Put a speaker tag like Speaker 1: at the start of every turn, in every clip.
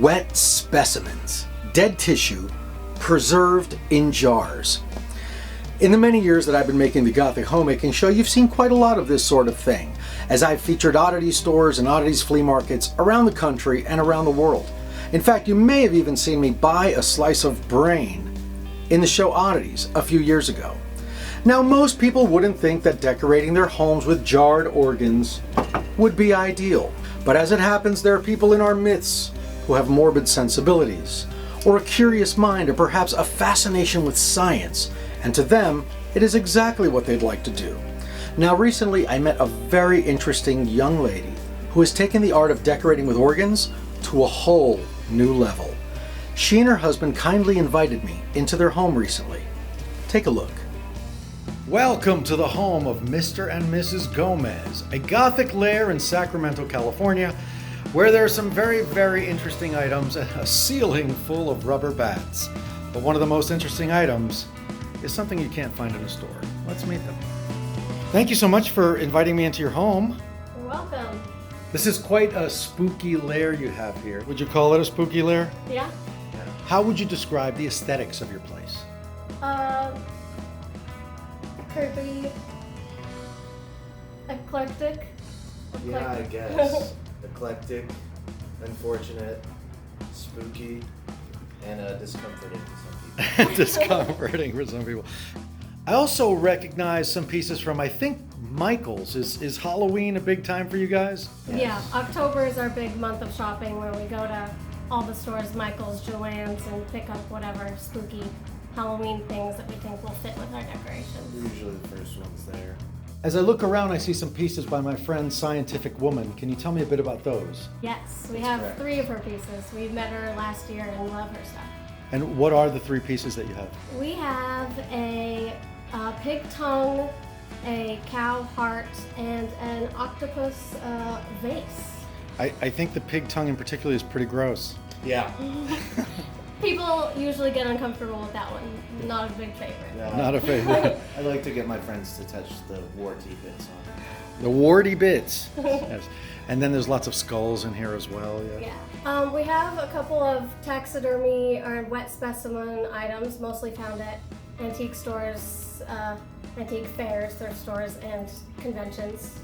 Speaker 1: wet specimens, dead tissue, preserved in jars. In the many years that I've been making the Gothic Homemaking show, you've seen quite a lot of this sort of thing, as I've featured oddity stores and oddities flea markets around the country and around the world. In fact, you may have even seen me buy a slice of brain in the show Oddities a few years ago. Now, most people wouldn't think that decorating their homes with jarred organs would be ideal. But as it happens, there are people in our midst who have morbid sensibilities, or a curious mind, or perhaps a fascination with science, and to them, it is exactly what they'd like to do. Now, recently I met a very interesting young lady who has taken the art of decorating with organs to a whole new level. She and her husband kindly invited me into their home recently. Take a look. Welcome to the home of Mr. and Mrs. Gomez, a Gothic lair in Sacramento, California, where there are some very, very interesting items and a ceiling full of rubber bats. But one of the most interesting items is something you can't find in a store. Let's meet them. Thank you so much for inviting me into your home.
Speaker 2: You're welcome.
Speaker 1: This is quite a spooky lair you have here. Would you call it a spooky lair?
Speaker 2: Yeah.
Speaker 1: How would you describe the aesthetics of your place?
Speaker 2: Creepy, eclectic.
Speaker 3: Yeah, I guess. Eclectic, unfortunate, spooky, and discomforting to some people.
Speaker 1: Discomforting for some people. I also recognize some pieces from, I think, Michael's. Is Halloween a big time for you guys?
Speaker 2: Yes. Yeah, October is our big month of shopping where we go to all the stores, Michael's, Joann's, and pick up whatever spooky Halloween things that we think will fit with our decorations.
Speaker 3: We're usually the first ones there.
Speaker 1: As I look around, I see some pieces by my friend Scientific Woman. Can you tell me a bit about those?
Speaker 2: Yes, we
Speaker 3: That's
Speaker 2: have
Speaker 3: correct.
Speaker 2: 3 of her pieces. We met her last year and love her stuff.
Speaker 1: And what are the 3 pieces that you have?
Speaker 2: We have a pig tongue, a cow heart, and an octopus vase.
Speaker 1: I think the pig tongue in particular is pretty gross.
Speaker 3: Yeah.
Speaker 2: People usually get uncomfortable with that one. Not a big favorite.
Speaker 3: No,
Speaker 1: Not a favorite.
Speaker 3: I like to get my friends to touch the warty bits on it.
Speaker 1: The warty bits. Yes. And then there's lots of skulls in here as well. Yeah.
Speaker 2: Yeah. We have a couple of taxidermy or wet specimen items, mostly found at antique stores, antique fairs, thrift stores, and conventions.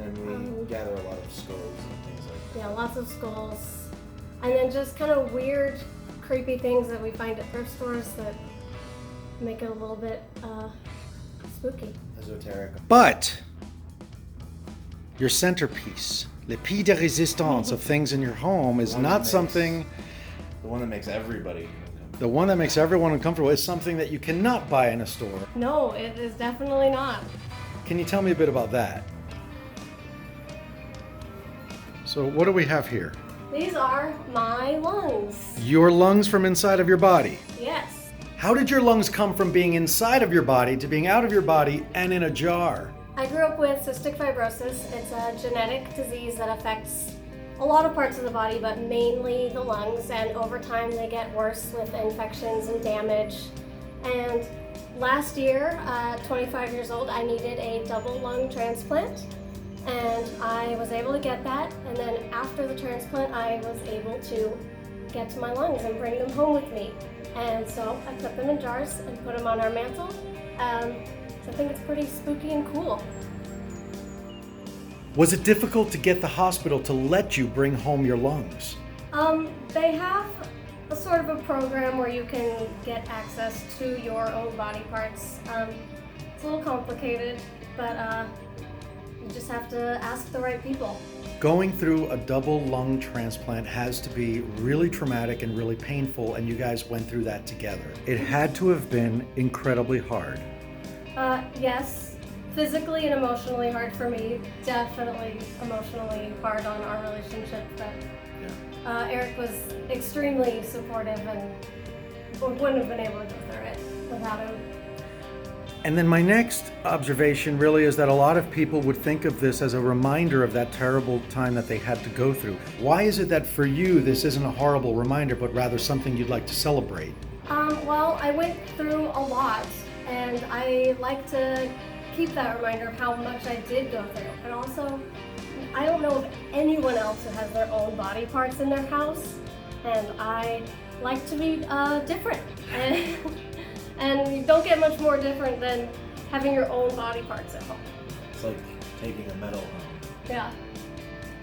Speaker 3: And we gather a lot of skulls and things like that.
Speaker 2: Yeah, lots of skulls. And then just kind of weird, creepy things that we find at thrift stores that make it a little bit spooky.
Speaker 3: Esoteric.
Speaker 1: But your centerpiece, le pied de résistance of things in your home, is not something.
Speaker 3: The one that makes everybody uncomfortable.
Speaker 1: The one that makes everyone uncomfortable is something that you cannot buy in a store.
Speaker 2: No, it is definitely not.
Speaker 1: Can you tell me a bit about that? So what do we have here?
Speaker 2: These are my lungs.
Speaker 1: Your lungs from inside of your body.
Speaker 2: Yes.
Speaker 1: How did your lungs come from being inside of your body to being out of your body and in a jar?
Speaker 2: I grew up with cystic fibrosis. It's a genetic disease that affects a lot of parts of the body, but mainly the lungs, and over time they get worse with infections and damage. And last year, 25 years old, I needed a double lung transplant, and I was able to get that. And then after the transplant, I was able to get to my lungs and bring them home with me. And so I put them in jars and put them on our mantle. So I think it's pretty spooky and cool.
Speaker 1: Was it difficult to get the hospital to let you bring home your lungs?
Speaker 2: They have a sort of a program where you can get access to your own body parts. It's a little complicated, but you just have to ask the right people.
Speaker 1: Going through a double lung transplant has to be really traumatic and really painful, and you guys went through that together. It had to have been incredibly hard.
Speaker 2: Yes, physically and emotionally hard for me. Definitely emotionally hard on our relationship, but Eric was extremely supportive and wouldn't have been able to go through it without him.
Speaker 1: And then my next observation really is that a lot of people would think of this as a reminder of that terrible time that they had to go through. Why is it that for you this isn't a horrible reminder, but rather something you'd like to celebrate?
Speaker 2: Well, I went through a lot, and I like to keep that reminder of how much I did go through. And also, I don't know of anyone else who has their own body parts in their house, and I like to be different. And you don't get much more different than having your own body parts at home.
Speaker 3: It's like taking a medal home.
Speaker 2: Yeah.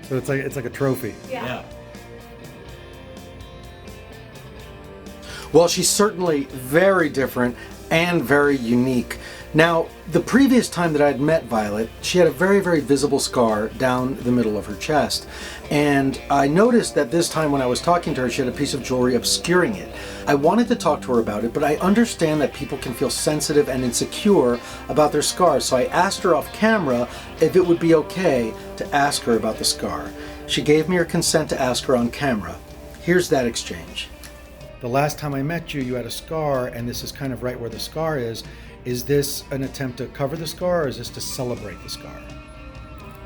Speaker 1: So it's like a trophy.
Speaker 2: Yeah.
Speaker 1: Well, she's certainly very different and very unique. Now, the previous time that I'd met Violet, she had a very, very visible scar down the middle of her chest. And I noticed that this time when I was talking to her, she had a piece of jewelry obscuring it. I wanted to talk to her about it, but I understand that people can feel sensitive and insecure about their scars. So I asked her off camera if it would be okay to ask her about the scar. She gave me her consent to ask her on camera. Here's that exchange. The last time I met you, you had a scar, and this is kind of right where the scar is. Is this an attempt to cover the scar, or is this to celebrate the scar?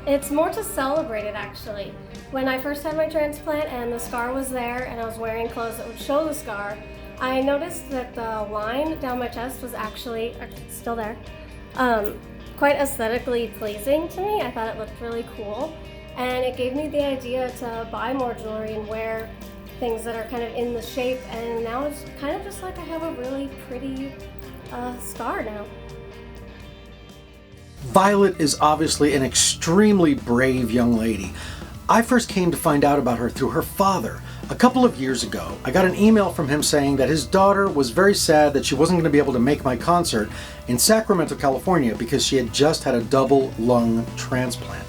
Speaker 2: It's more to celebrate it, actually. When I first had my transplant and the scar was there and I was wearing clothes that would show the scar, I noticed that the line down my chest was actually still there, quite aesthetically pleasing to me. I thought it looked really cool, and it gave me the idea to buy more jewelry and wear things that are kind of in the shape, and now it's kind of just like I have a really pretty scar now.
Speaker 1: Violet is obviously an extremely brave young lady. I first came to find out about her through her father. A couple of years ago, I got an email from him saying that his daughter was very sad that she wasn't going to be able to make my concert in Sacramento, California, because she had just had a double lung transplant.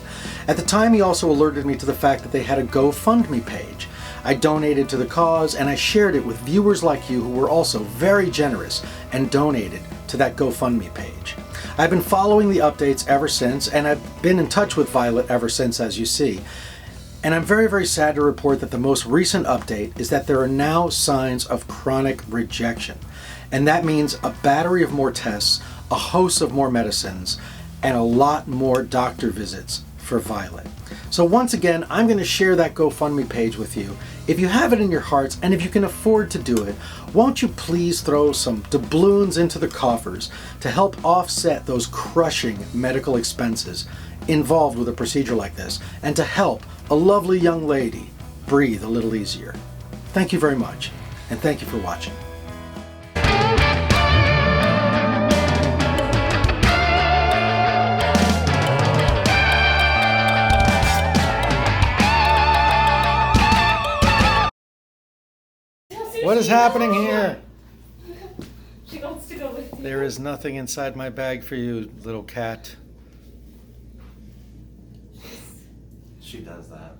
Speaker 1: At the time, he also alerted me to the fact that they had a GoFundMe page. I donated to the cause, and I shared it with viewers like you who were also very generous and donated to that GoFundMe page. I've been following the updates ever since, and I've been in touch with Violet ever since, as you see. And I'm very, very sad to report that the most recent update is that there are now signs of chronic rejection. And that means a battery of more tests, a host of more medicines, and a lot more doctor visits for Violet. So once again, I'm going to share that GoFundMe page with you. If you have it in your hearts, and if you can afford to do it, won't you please throw some doubloons into the coffers to help offset those crushing medical expenses involved with a procedure like this, and to help a lovely young lady breathe a little easier. Thank you very much, and thank you for watching. What is happening here?
Speaker 2: She wants to go with you.
Speaker 1: There is nothing inside my bag for you, little cat.
Speaker 3: She does that.